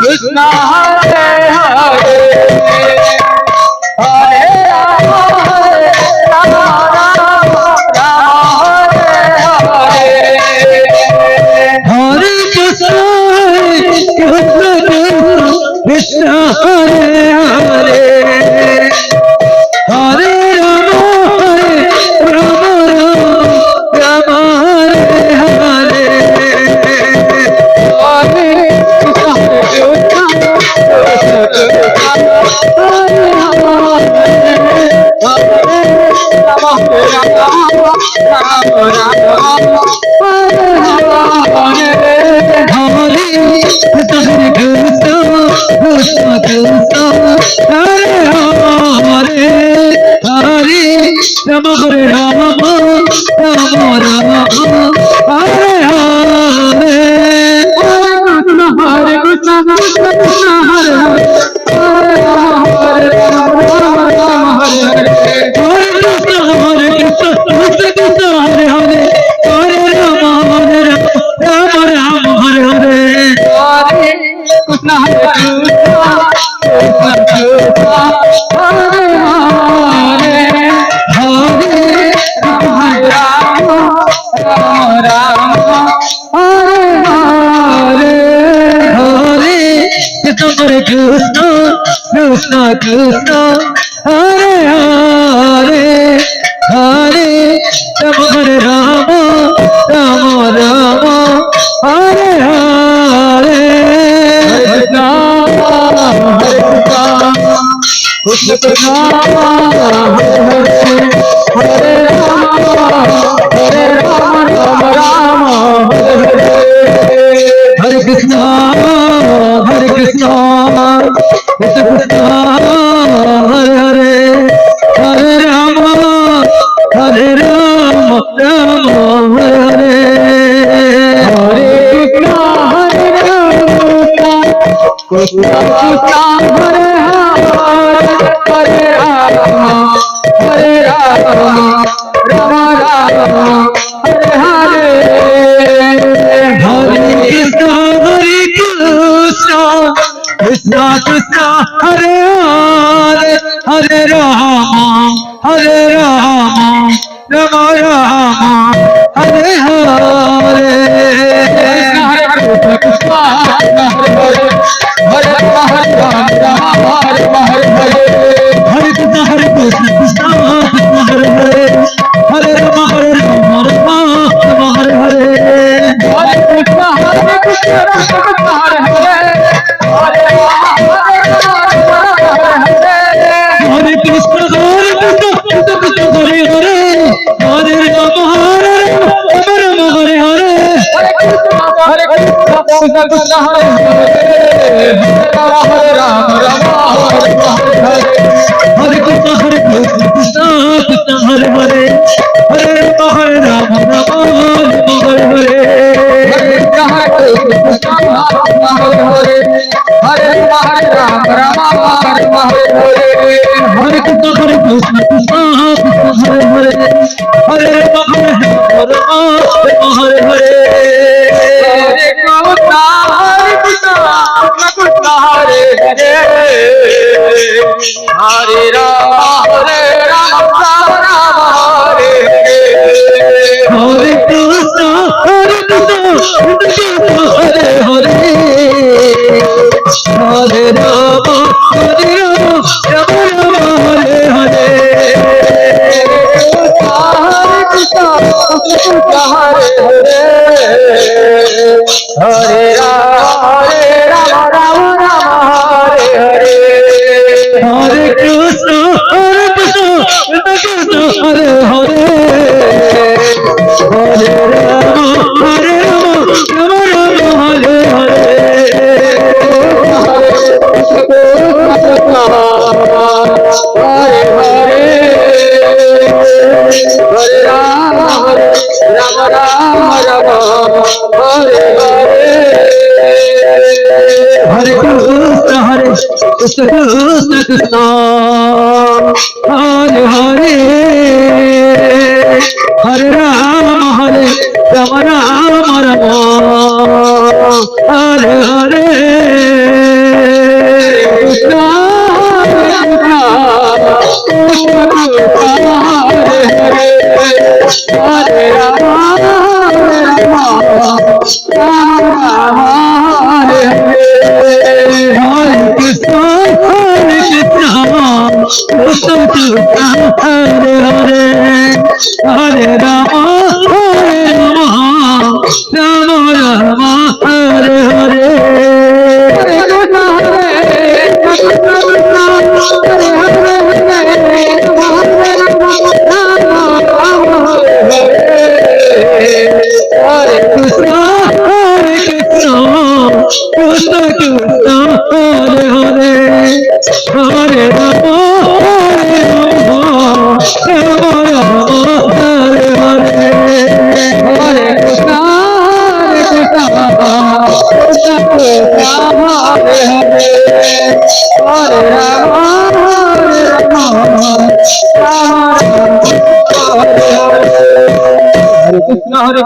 Krishna Hare Hare Hare Ram Ram Hare Hare Hare Krishna Krishna Hare Hare Hare Ram Ram Ram Hare Hare Hare Ram Hare Ram Ram Ram Hare Hare Hare Krishna Krishna Hare Hare Hare Ram Ram Ram Hare Hare Hare Krishna Krishna Krishna Hare Hare Hare Ram Ram Ram Hare Hare Hare Krishna Hare Krishna Krishna Krishna Hare Hare Hare Ram Hare Ram Ram Ram Hare Hare Krishna Krishna Hare Ram Ram Ram Hare Krishna Hare Krishna Krishna Krishna Hare Hare Hare Ram Ram Hare Hare Hare Krishna Krishna Hare Hare Ram Ram Ram Hare Hare Hare Krishna Krishna Krishna Hare Hare Hare Ram Ram Ram Hare Hare Krishna Hare Hare Krishna Krishna Krishna Hare Hare Hare Ram Ram Hare Hare Hare Krishna Hare Krishna Krishna Krishna Hare Hare Hare Ram Ram Hare Hare Hare Krishna Hare Ram Hare Krishna Krishna Krishna Hare Hare Hare Ram Ram Hare Hare Hare Ram Ram Hare Krishna Krishna Krishna Hare Hare Hare Ram Hare Hare Hare Krishna Hare Hare Hare Ram Ram Ram Hare Hare Hare Krishna Hare Hare Hare Ram Ram Hare Hare Hare Krishna Hare Hare Hare Ram Ram Hare Hare Hare Krishna Hare Hare Hare Ram Ram Ram Hare Hare Hare Hare Ram Ram Hare Hare Hare Krishna Krishna Krishna Hare Hare Hare Ram Ram Hare Hare Hare Hare Hare Rama Rama Rama Hare Hare Hare Krishna Krishna Krishna Hare Hare Hare Rama Rama Rama Hare Hare Hare Krishna Krishna Krishna Hare Hare Hare Rama Rama Rama Hare Hare Hare Krishna Hare